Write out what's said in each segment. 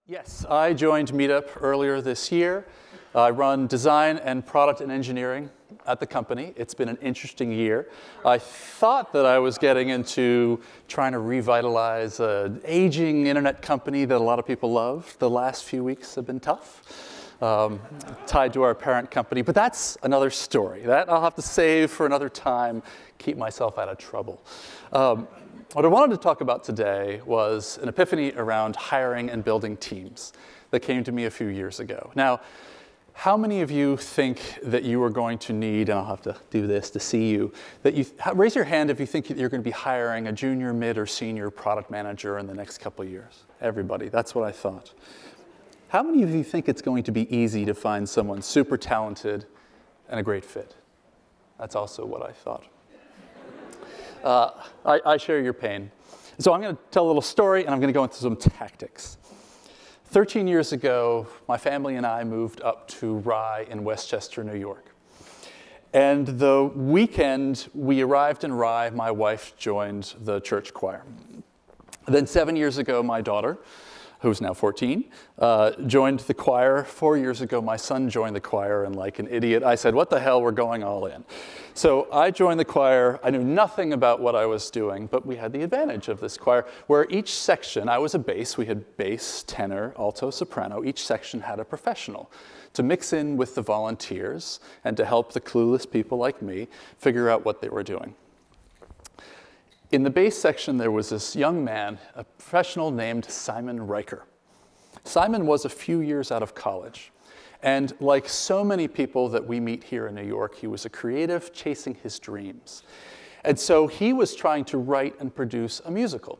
Yes, I joined Meetup earlier this year. I run design and product and engineering at the company. It's been an interesting year. I thought that I was getting into trying to revitalize an aging internet company that a lot of people love. The last few weeks have been tough, tied to our parent company. But that's another story. That I'll have to save for another time, keep myself out of trouble. What I wanted to talk about today was an epiphany around hiring and building teams that came to me a few years ago. Now, how many of you think that you are going to need, and I'll have to do this to see you, that you raise your hand if you think you're going to be hiring a junior, mid, or senior product manager in the next couple of years? Everybody, that's what I thought. How many of you think it's going to be easy to find someone super talented and a great fit? That's also what I thought. I share your pain. So I'm going to tell a little story, and I'm going to go into some tactics. 13 years ago, my family and I moved up to Rye in Westchester, New York. And the weekend we arrived in Rye, my wife joined the church choir. Then 7 years ago, my daughter, who's now 14, joined the choir. 4 years ago, my son joined the choir, and like an idiot, I said, what the hell, we're going all in. So I joined the choir. I knew nothing about what I was doing, but we had the advantage of this choir, where each section, I was a bass, we had bass, tenor, alto, soprano. Each section had a professional to mix in with the volunteers and to help the clueless people like me figure out what they were doing. In the bass section, there was this young man, a professional named Simon Riker. Simon was a few years out of college. And like so many people that we meet here in New York, he was a creative chasing his dreams. And so he was trying to write and produce a musical.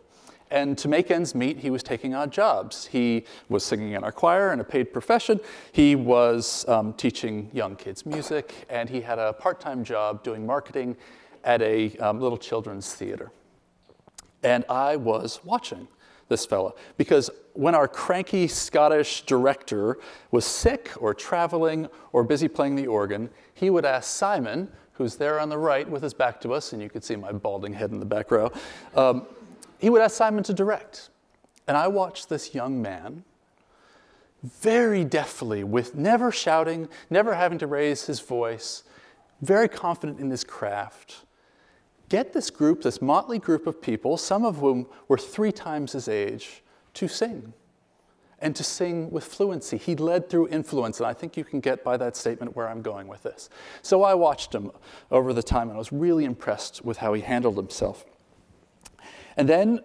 And to make ends meet, he was taking odd jobs. He was singing in our choir in a paid profession. He was teaching young kids music. And he had a part-time job doing marketing at a little children's theater. And I was watching this fella, because when our cranky Scottish director was sick or traveling or busy playing the organ, he would ask Simon, who's there on the right with his back to us, and you could see my balding head in the back row, he would ask Simon to direct. And I watched this young man very deftly, with never shouting, never having to raise his voice, very confident in his craft, get this group, this motley group of people, some of whom were 3 times his age, to sing, and to sing with fluency. He led through influence, and I think you can get by that statement where I'm going with this. So I watched him over the time, and I was really impressed with how he handled himself. And then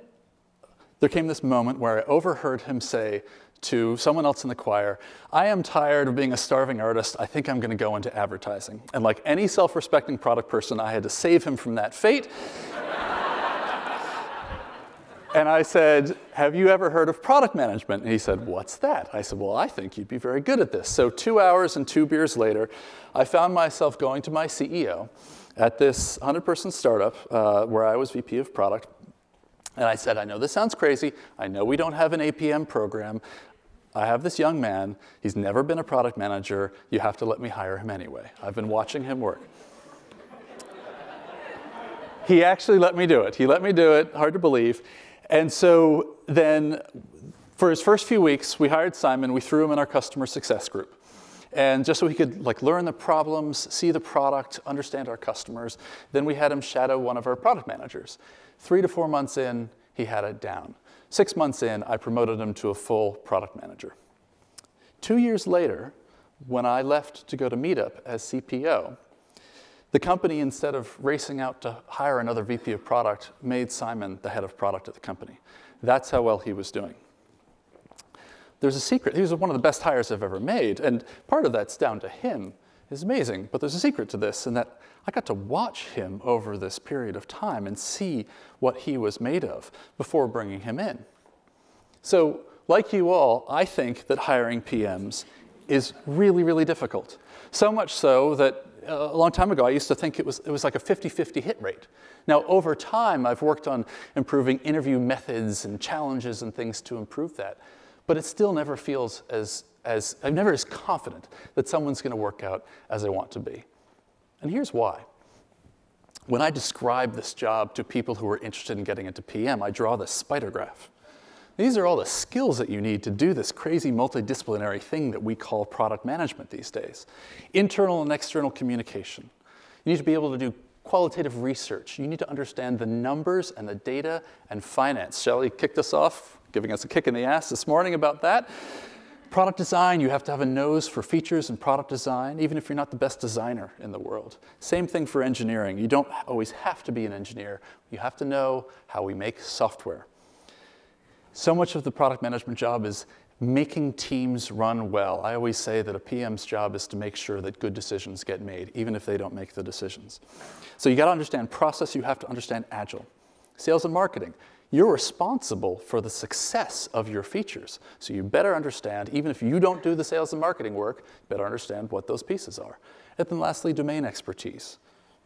there came this moment where I overheard him say to someone else in the choir, I am tired of being a starving artist. I think I'm going to go into advertising. And like any self-respecting product person, I had to save him from that fate. And I said, have you ever heard of product management? And he said, what's that? I said, well, I think you'd be very good at this. So 2 hours and 2 beers later, I found myself going to my CEO at this 100-person startup where I was VP of product. And I said, I know this sounds crazy. I know we don't have an APM program. I have this young man. He's never been a product manager. You have to let me hire him anyway. I've been watching him work. He actually let me do it. He let me do it. Hard to believe. And so then for his first few weeks, we hired Simon. We threw him in our customer success group. And just so he could learn the problems, see the product, understand our customers. Then we had him shadow one of our product managers. 3 to 4 months in, he had it down. 6 months in, I promoted him to a full product manager. 2 years later, when I left to go to Meetup as CPO, the company, instead of racing out to hire another VP of product, made Simon the head of product at the company. That's how well he was doing. There's a secret. He was one of the best hires I've ever made, and part of that's down to him. It's amazing, but there's a secret to this, in that I got to watch him over this period of time and see what he was made of before bringing him in. So, like you all, I think that hiring PMs is really, really difficult. So much so that a long time ago, I used to think it was like a 50-50 hit rate. Now, over time, I've worked on improving interview methods and challenges and things to improve that. But it still never feels I'm never as confident that someone's going to work out as I want to be. And here's why. When I describe this job to people who are interested in getting into PM, I draw this spider graph. These are all the skills that you need to do this crazy multidisciplinary thing that we call product management these days. Internal and external communication. You need to be able to do qualitative research. You need to understand the numbers and the data and finance. Shelley kicked us off, giving us a kick in the ass this morning about that. Product design, you have to have a nose for features and product design, even if you're not the best designer in the world. Same thing for engineering. You don't always have to be an engineer. You have to know how we make software. So much of the product management job is making teams run well. I always say that a PM's job is to make sure that good decisions get made, even if they don't make the decisions. So you got to understand process. You have to understand agile. Sales and marketing. You're responsible for the success of your features. So you better understand, even if you don't do the sales and marketing work, you better understand what those pieces are. And then lastly, domain expertise.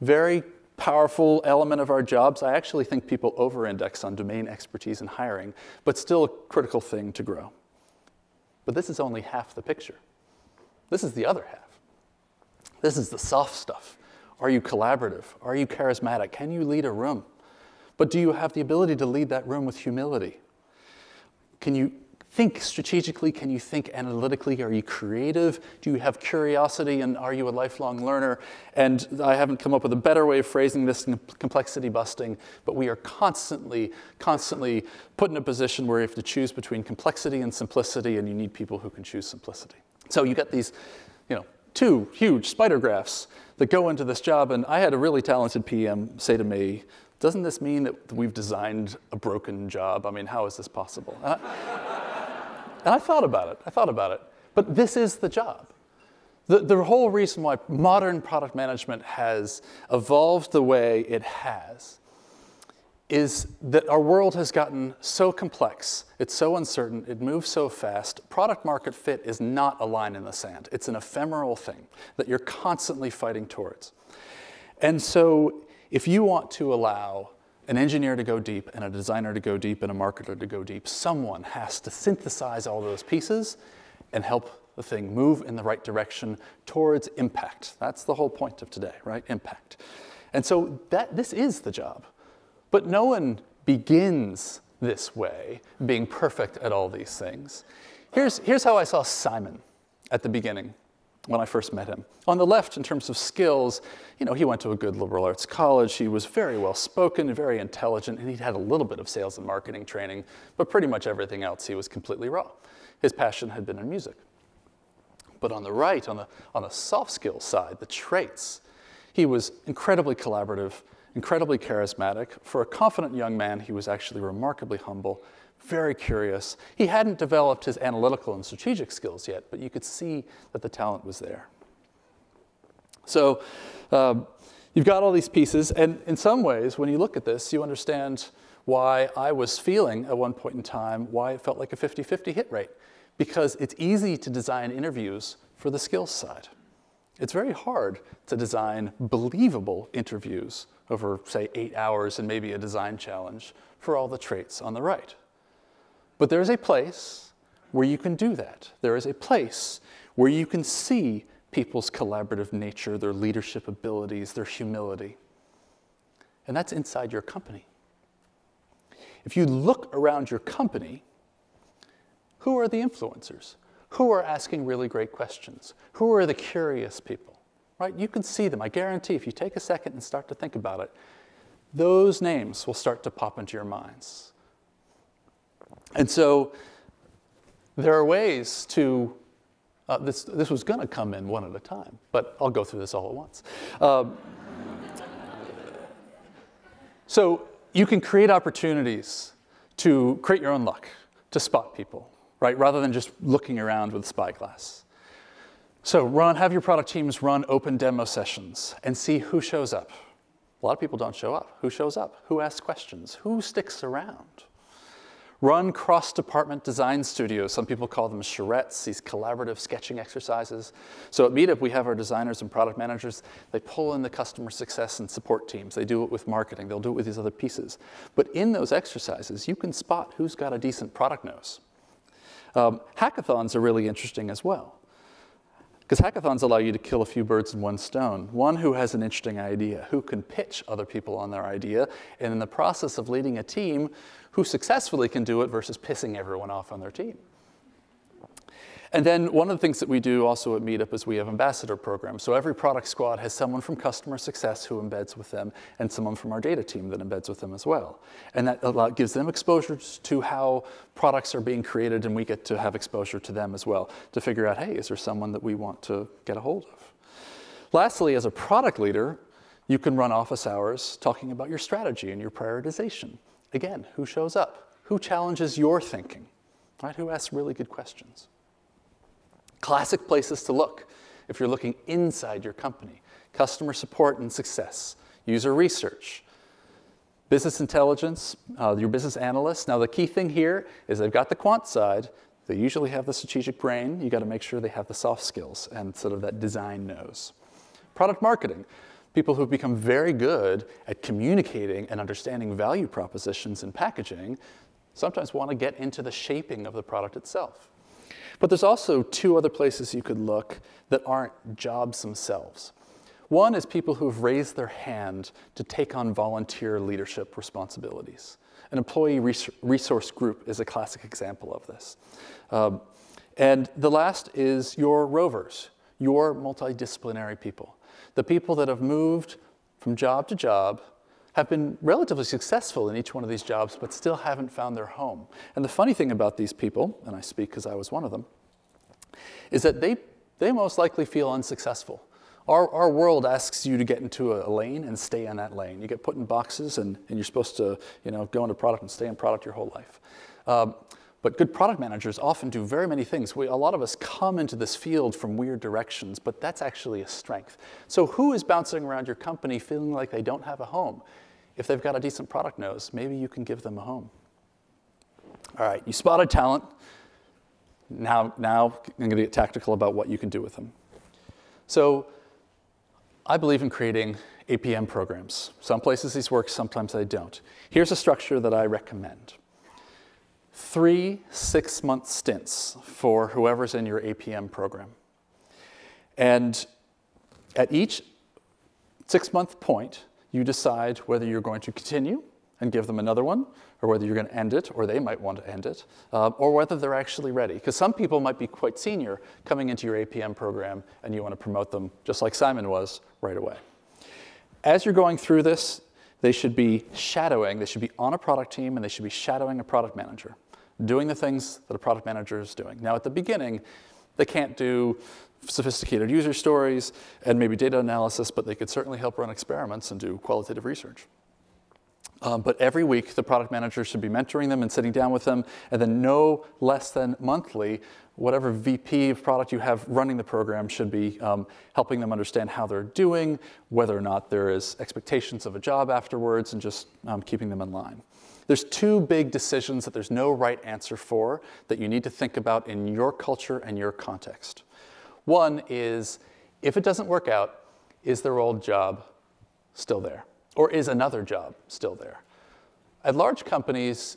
Very powerful element of our jobs. I actually think people over-index on domain expertise in hiring, but still a critical thing to grow. But this is only half the picture. This is the other half. This is the soft stuff. Are you collaborative? Are you charismatic? Can you lead a room? But do you have the ability to lead that room with humility? Can you think strategically? Can you think analytically? Are you creative? Do you have curiosity? And are you a lifelong learner? And I haven't come up with a better way of phrasing this than complexity busting, but we are constantly put in a position where you have to choose between complexity and simplicity, and you need people who can choose simplicity. So you got these, two huge spider graphs that go into this job, and I had a really talented PM say to me, doesn't this mean that we've designed a broken job? I mean, how is this possible? And I thought about it. But this is the job. The whole reason why modern product management has evolved the way it has is that our world has gotten so complex, it's so uncertain, it moves so fast. Product market fit is not a line in the sand. It's an ephemeral thing that you're constantly fighting towards. And so if you want to allow an engineer to go deep and a designer to go deep and a marketer to go deep, someone has to synthesize all those pieces and help the thing move in the right direction towards impact. That's the whole point of today, right? Impact. And so this is the job. But no one begins this way, being perfect at all these things. Here's how I saw Simon at the beginning when I first met him. On the left, in terms of skills, he went to a good liberal arts college. He was very well spoken and very intelligent, and he'd had a little bit of sales and marketing training, but pretty much everything else he was completely raw. His passion had been in music. But on the right, on the soft skills side, the traits, he was incredibly collaborative, incredibly charismatic. For a confident young man, he was actually remarkably humble, very curious. He hadn't developed his analytical and strategic skills yet, but you could see that the talent was there. So you've got all these pieces, and in some ways, when you look at this, you understand why I was feeling at one point in time why it felt like a 50-50 hit rate, because it's easy to design interviews for the skills side. It's very hard to design believable interviews over, say, 8 hours and maybe a design challenge for all the traits on the right. But there is a place where you can do that. There is a place where you can see people's collaborative nature, their leadership abilities, their humility. And that's inside your company. If you look around your company, who are the influencers? Who are asking really great questions? Who are the curious people? Right? You can see them. I guarantee if you take a second and start to think about it, those names will start to pop into your minds. And so there are ways to, this was going to come in one at a time, but I'll go through this all at once. So you can create opportunities to create your own luck, to spot people, right? Rather than just looking around with a spyglass. So have your product teams run open demo sessions and see who shows up. A lot of people don't show up. Who shows up? Who asks questions? Who sticks around? Run cross-department design studios. Some people call them charrettes, these collaborative sketching exercises. So at Meetup, we have our designers and product managers. They pull in the customer success and support teams. They do it with marketing. They'll do it with these other pieces. But in those exercises, you can spot who's got a decent product nose. Hackathons are really interesting as well. Because hackathons allow you to kill a few birds in one stone. One, who has an interesting idea, who can pitch other people on their idea, and in the process of leading a team, who successfully can do it versus pissing everyone off on their team. And then one of the things that we do also at Meetup is we have ambassador programs. So every product squad has someone from customer success who embeds with them and someone from our data team that embeds with them as well. And that gives them exposure to how products are being created, and we get to have exposure to them as well to figure out, hey, is there someone that we want to get a hold of? Lastly, as a product leader, you can run office hours talking about your strategy and your prioritization. Again, who shows up? Who challenges your thinking? Right? Who asks really good questions? Classic places to look if you're looking inside your company: customer support and success, user research, business intelligence, your business analysts. Now, the key thing here is they've got the quant side. They usually have the strategic brain. You got to make sure they have the soft skills and sort of that design nose. Product marketing, people who've become very good at communicating and understanding value propositions and packaging sometimes want to get into the shaping of the product itself. But there's also two other places you could look that aren't jobs themselves. One is people who've raised their hand to take on volunteer leadership responsibilities. An employee resource group is a classic example of this. And the last is your rovers, your multidisciplinary people. The people that have moved from job to job, have been relatively successful in each one of these jobs, but still haven't found their home. And the funny thing about these people, and I speak because I was one of them, is that they most likely feel unsuccessful. Our world asks you to get into a lane and stay in that lane. You get put in boxes, and you're supposed to go into product and stay in product your whole life. But good product managers often do very many things. A lot of us come into this field from weird directions, but that's actually a strength. So who is bouncing around your company feeling like they don't have a home? If they've got a decent product nose, maybe you can give them a home. All right, you spotted talent. Now I'm going to get tactical about what you can do with them. So I believe in creating APM programs. Some places these work, sometimes they don't. Here's a structure that I recommend. 3 6-month stints for whoever's in your APM program. And at each 6-month point, you decide whether you're going to continue and give them another one, or whether you're going to end it, or they might want to end it, or whether they're actually ready. Because some people might be quite senior coming into your APM program, and you want to promote them, just like Simon was, right away. As you're going through this, they should be shadowing. They should be on a product team, and they should be shadowing a product manager, doing the things that a product manager is doing. Now, at the beginning, they can't do sophisticated user stories and maybe data analysis, but they could certainly help run experiments and do qualitative research. But every week, the product manager should be mentoring them and sitting down with them, and then no less than monthly, whatever VP of product you have running the program should be helping them understand how they're doing, whether or not there is expectations of a job afterwards, and just keeping them in line. There's 2 big decisions that there's no right answer for that you need to think about in your culture and your context. One is, if it doesn't work out, is their old job still there? Or is another job still there? At large companies,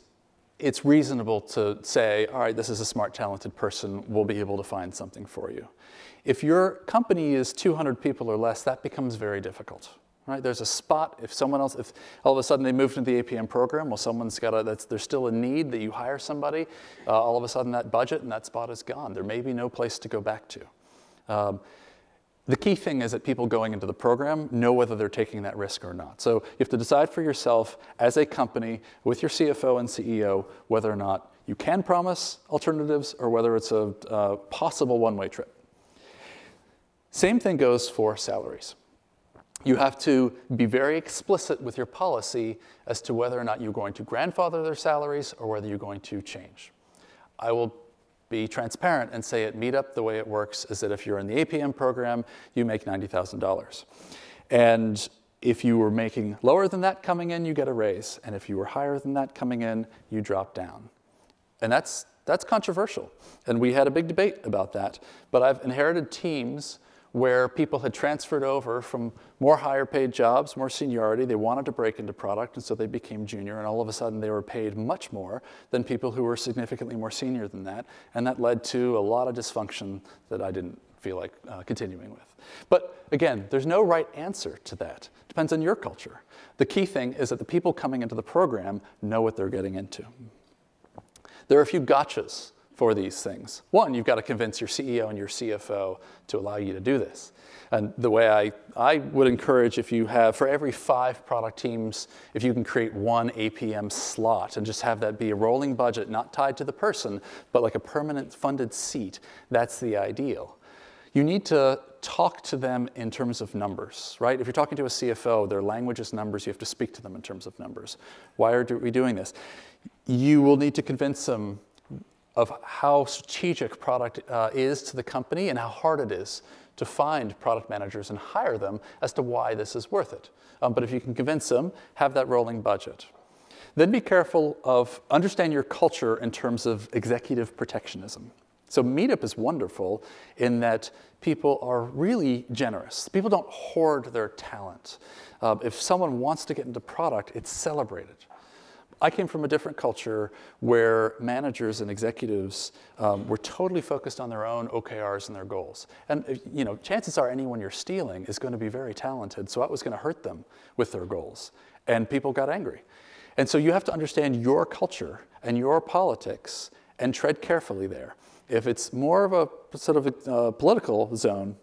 it's reasonable to say, all right, this is a smart, talented person. We'll be able to find something for you. If your company is 200 people or less, that becomes very difficult. Right? There's a spot, if all of a sudden they moved into the APM program, well, there's still a need that you hire somebody, all of a sudden that budget and that spot is gone. There may be no place to go back to. The key thing is that people going into the program know whether they're taking that risk or not. So you have to decide for yourself as a company with your CFO and CEO whether or not you can promise alternatives or whether it's a possible one-way trip. Same thing goes for salaries. You have to be very explicit with your policy as to whether or not you're going to grandfather their salaries or whether you're going to change. I will be transparent and say at Meetup, the way it works is that if you're in the APM program, you make $90,000. And if you were making lower than that coming in, you get a raise. And if you were higher than that coming in, you drop down. And that's controversial. And we had a big debate about that. But I've inherited teams where people had transferred over from more higher paid jobs, more seniority. They wanted to break into product, and so they became junior, and all of a sudden they were paid much more than people who were significantly more senior than that, and that led to a lot of dysfunction that I didn't feel like continuing with. But again, there's no right answer to that. It depends on your culture. The key thing is that the people coming into the program know what they're getting into. There are a few gotchas for these things. One, you've got to convince your CEO and your CFO to allow you to do this. And the way I would encourage, if you have, for every 5 product teams, if you can create 1 APM slot and just have that be a rolling budget, not tied to the person, but like a permanent funded seat, that's the ideal. You need to talk to them in terms of numbers, right? If you're talking to a CFO, their language is numbers, you have to speak to them in terms of numbers. Why are we doing this? You will need to convince them of how strategic product is to the company and how hard it is to find product managers and hire them as to why this is worth it. But if you can convince them, have that rolling budget. Then be careful of understand your culture in terms of executive protectionism. So Meetup is wonderful in that people are really generous. People don't hoard their talent. If someone wants to get into product, it's celebrated. I came from a different culture where managers and executives were totally focused on their own OKRs and their goals. And chances are anyone you're stealing is going to be very talented, so that was going to hurt them with their goals. And people got angry. And so you have to understand your culture and your politics and tread carefully there. If it's more of a sort of a political zone,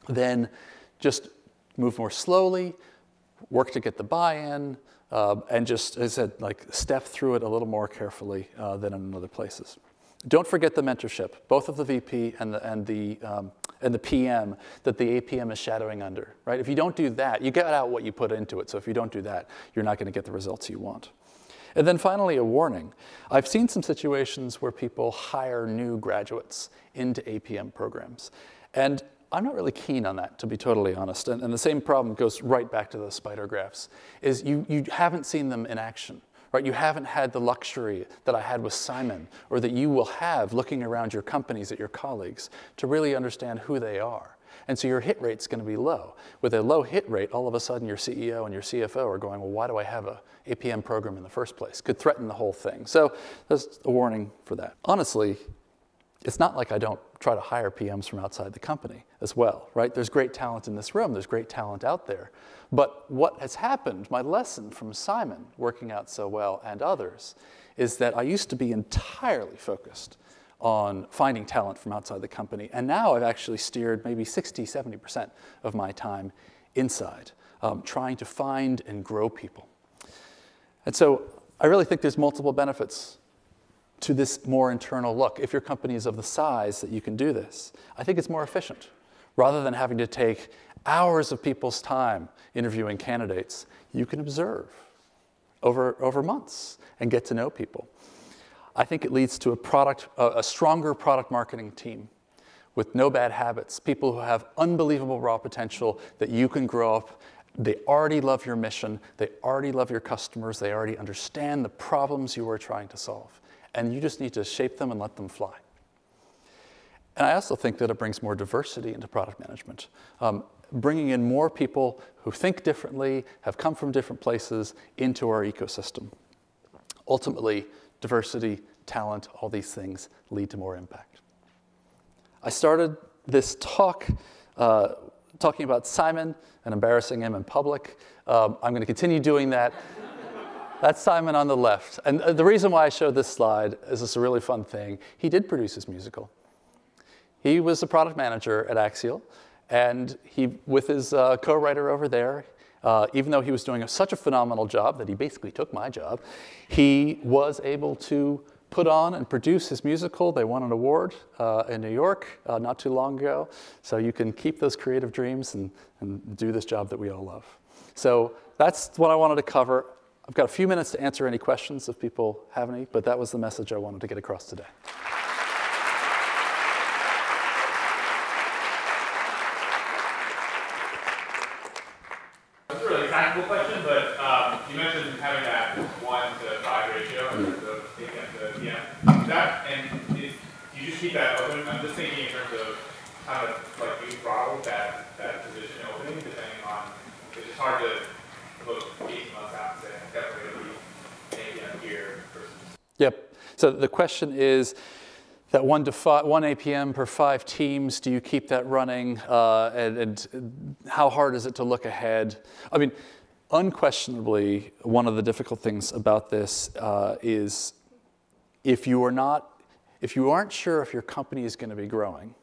then just move more slowly, work to get the buy-in, and just, as I said, like step through it a little more carefully than in other places. Don't forget the mentorship, both of the VP and the PM that the APM is shadowing under, right? If you don't do that, you get out what you put into it. So if you don't do that, you're not going to get the results you want. And then finally, a warning. I've seen some situations where people hire new graduates into APM programs. And I'm not really keen on that, to be totally honest. And the same problem goes right back to the spider graphs, is you haven't seen them in action, right? You haven't had the luxury that I had with Simon, or that you will have looking around your companies at your colleagues to really understand who they are. And so your hit rate's going to be low. With a low hit rate, all of a sudden your CEO and your CFO are going, well, why do I have a APM program in the first place? Could threaten the whole thing. So there's a warning for that. Honestly, it's not like I don't try to hire PMs from outside the company as well, right? There's great talent in this room. There's great talent out there. But what has happened, my lesson from Simon working out so well and others, is that I used to be entirely focused on finding talent from outside the company. And now I've actually steered maybe 60, 70% of my time inside, trying to find and grow people. And so I really think there's multiple benefits to this more internal look. If your company is of the size that you can do this, I think it's more efficient. Rather than having to take hours of people's time interviewing candidates, you can observe over months and get to know people. I think it leads to a stronger product marketing team with no bad habits, people who have unbelievable raw potential that you can grow up. They already love your mission. They already love your customers. They already understand the problems you are trying to solve. And you just need to shape them and let them fly. And I also think that it brings more diversity into product management. Bringing in more people who think differently, have come from different places into our ecosystem. Ultimately, diversity, talent, all these things lead to more impact. I started this talk talking about Simon and embarrassing him in public. I'm going to continue doing that. That's Simon on the left. And the reason why I showed this slide is it's a really fun thing. He did produce his musical. He was the product manager at Axial, and he, with his co-writer over there, even though he was doing such a phenomenal job that he basically took my job, he was able to put on and produce his musical. They won an award in New York not too long ago. So you can keep those creative dreams and do this job that we all love. So that's what I wanted to cover. I've got a few minutes to answer any questions if people have any, but that was the message I wanted to get across today. That's a really tactical question, but you mentioned having that 1-to-5 ratio in terms of taking the PM. Do you just keep that open? I'm just thinking in terms of kind of like you throttle that position opening, depending on, it's just hard to look 18 months out and say, I'm definitely going to be maybe I'm here versus. Yep. So the question is, that one APM per 5 teams, do you keep that running? And how hard is it to look ahead? I mean, unquestionably, one of the difficult things about this is if you aren't sure if your company is going to be growing,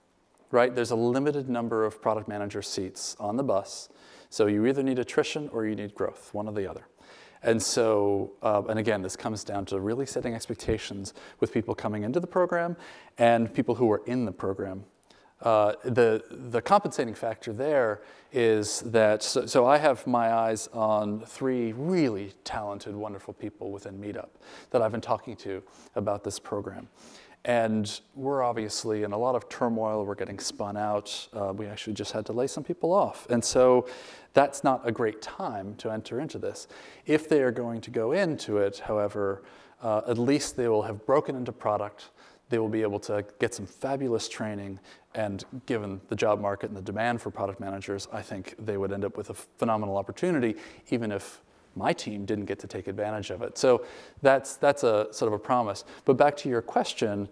right? There's a limited number of product manager seats on the bus. So you either need attrition or you need growth, one or the other. And so, and again, this comes down to really setting expectations with people coming into the program and people who are in the program. The compensating factor there is that, so I have my eyes on 3 really talented, wonderful people within Meetup that I've been talking to about this program. And we're obviously in a lot of turmoil. We're getting spun out. We actually just had to lay some people off. And so that's not a great time to enter into this. If they are going to go into it, however, at least they will have broken into product. They will be able to get some fabulous training. And given the job market and the demand for product managers, I think they would end up with a phenomenal opportunity, even if my team didn't get to take advantage of it. So that's a sort of a promise. But back to your question,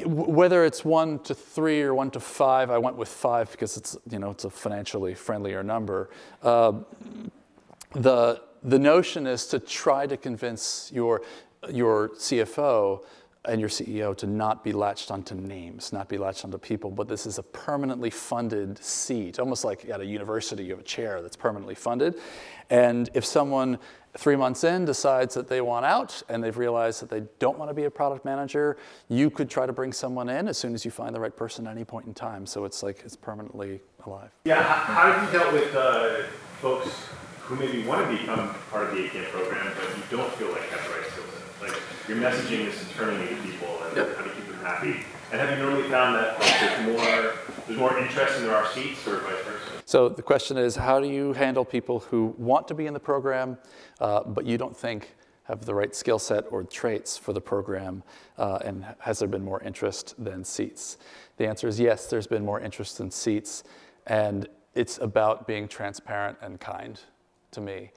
whether it's 1 to 3 or 1 to 5, I went with 5 because it's a financially friendlier number. The notion is to try to convince your CFO and your CEO to not be latched onto names, not be latched onto people, but this is a permanently funded seat, almost like at a university you have a chair that's permanently funded. And if someone 3 months in decides that they want out and they've realized that they don't want to be a product manager, you could try to bring someone in as soon as you find the right person at any point in time. So it's like it's permanently alive. Yeah, how have you dealt with folks who maybe want to become part of the APM program, but you don't feel like have the right skill set? Like your messaging is internally to people and how to keep them happy. And have you normally found that there's more interest and there are seats, or vice versa? So the question is, how do you handle people who want to be in the program, but you don't think have the right skill set or traits for the program, and has there been more interest than seats? The answer is yes, there's been more interest than seats, and it's about being transparent and kind to me.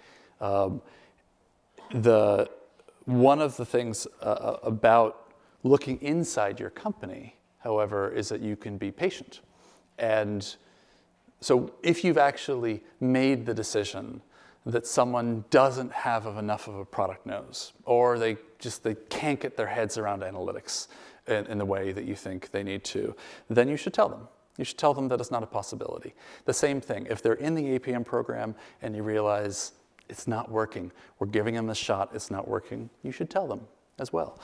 One of the things about looking inside your company, however, is that you can be patient. And so if you've actually made the decision that someone doesn't have enough of a product nose, or they can't get their heads around analytics in the way that you think they need to, then you should tell them. You should tell them that it's not a possibility. The same thing, if they're in the APM program and you realize it's not working, we're giving them a shot, it's not working, you should tell them as well.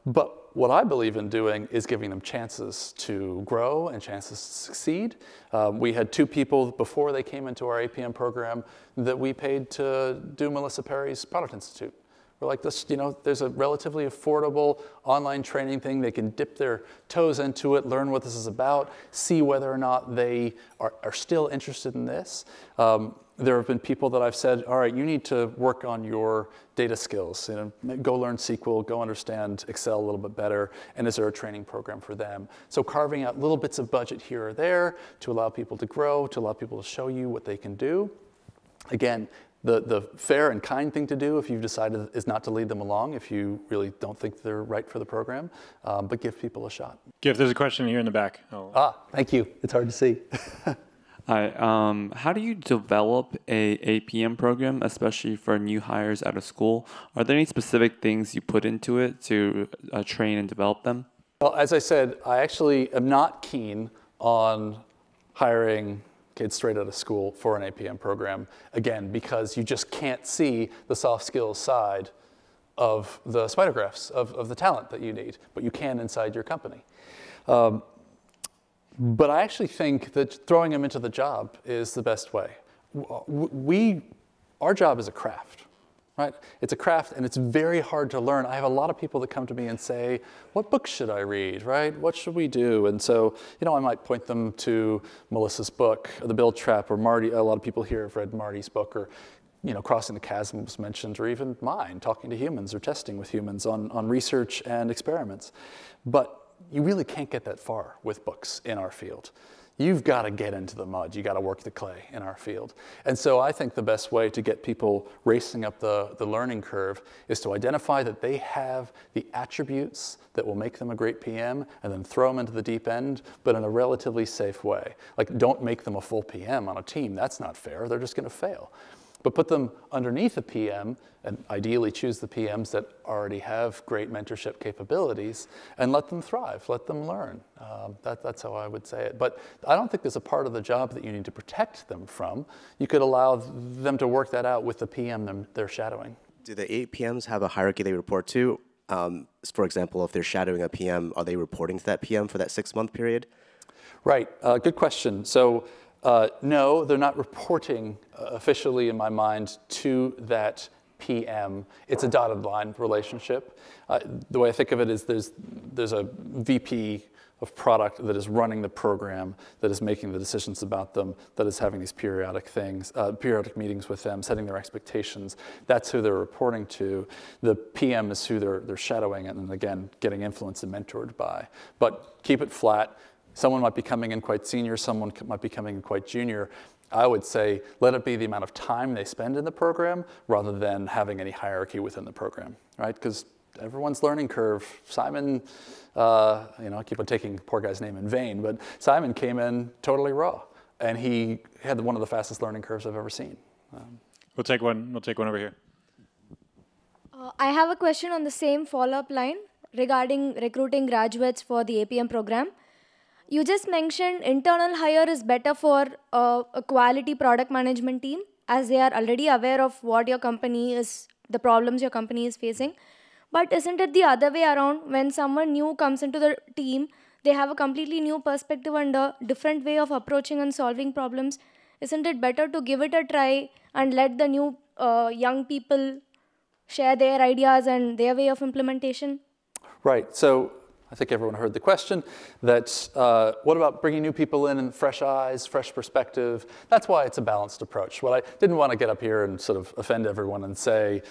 But what I believe in doing is giving them chances to grow and chances to succeed. We had 2 people before they came into our APM program that we paid to do Melissa Perry's Product Institute. We're like, this, there's a relatively affordable online training thing. They can dip their toes into it, learn what this is about, see whether or not they are still interested in this. There have been people that I've said, all right, you need to work on your data skills. Go learn SQL, go understand Excel a little bit better, and is there a training program for them? So carving out little bits of budget here or there to allow people to grow, to allow people to show you what they can do. Again, the fair and kind thing to do if you've decided is not to lead them along, if you really don't think they're right for the program, but give people a shot. Giff, there's a question here in the back. Oh. Thank you. It's hard to see. Hi. How do you develop a APM program, especially for new hires out of school? Are there any specific things you put into it to train and develop them? Well, as I said, I actually am not keen on hiring kids straight out of school for an APM program, again, because you just can't see the soft skills side of the spider graphs of the talent that you need, but you can inside your company. But I actually think that throwing them into the job is the best way. Our job is a craft, right? It's a craft, and it's very hard to learn. I have a lot of people that come to me and say, what books should I read, right? What should we do? And so, I might point them to Melissa's book, The Build Trap, or Marty. A lot of people here have read Marty's book, or Crossing the Chasm was mentioned, or even mine, Talking to Humans, or Testing with Humans on research and experiments. But you really can't get that far with books in our field. you've got to get into the mud. You got to work the clay in our field. And so I think the best way to get people racing up the learning curve is to identify that they have the attributes that will make them a great PM, and then throw them into the deep end, but in a relatively safe way. Like, don't make them a full PM on a team. That's not fair. They're just going to fail. But put them underneath a PM, and ideally choose the PMs that already have great mentorship capabilities, and let them thrive, let them learn. That's how I would say it. But I don't think there's a part of the job that you need to protect them from. You could allow them to work that out with the PM they're shadowing. Do the 8 PMs have a hierarchy they report to? For example, if they're shadowing a PM, are they reporting to that PM for that 6-month period? Right, good question. So no, they're not reporting officially, in my mind, to that PM. It's a dotted line relationship. The way I think of it is there's a VP of product that is running the program, that is making the decisions about them, that is having these periodic meetings with them, setting their expectations. That's who they're reporting to. The PM is who they're shadowing, and again, getting influenced and mentored by. But keep it flat. Someone might be coming in quite senior, someone might be coming in quite junior. I would say let it be the amount of time they spend in the program rather than having any hierarchy within the program, right? Because everyone's learning curve. Simon, I keep on taking the poor guy's name in vain, but Simon came in totally raw, and he had one of the fastest learning curves I've ever seen. We'll take one over here. I have a question on the same follow-up line regarding recruiting graduates for the APM program. You just mentioned internal hire is better for a quality product management team, as they are already aware of what your company is, the problems your company is facing. But isn't it the other way around? When someone new comes into the team, they have a completely new perspective and a different way of approaching and solving problems. Isn't it better to give it a try and let the new young people share their ideas and their way of implementation? Right. So I think everyone heard the question, that what about bringing new people in and fresh eyes, fresh perspective? That's why it's a balanced approach. What I didn't want to get up here and sort of offend everyone and say,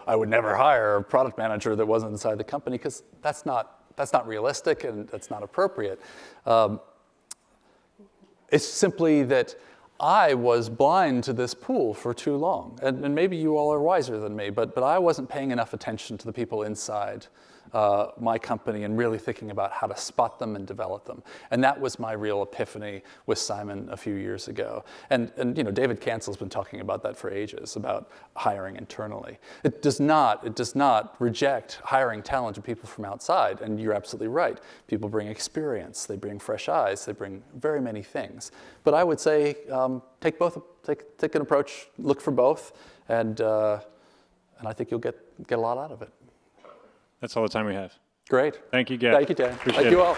I would never hire a product manager that wasn't inside the company, because that's not realistic and that's not appropriate. It's simply that I was blind to this pool for too long. And maybe you all are wiser than me, but I wasn't paying enough attention to the people inside my company and really thinking about how to spot them and develop them. And that was my real epiphany with Simon a few years ago. And David Cancel's been talking about that for ages, about hiring internally. It does not reject hiring talented people from outside. And you're absolutely right. People bring experience, they bring fresh eyes, they bring very many things. But I would say take an approach, look for both, and I think you'll get a lot out of it. That's all the time we have. Great. Thank you, Giff. Thank you, Dan. Appreciate Thank it. you all.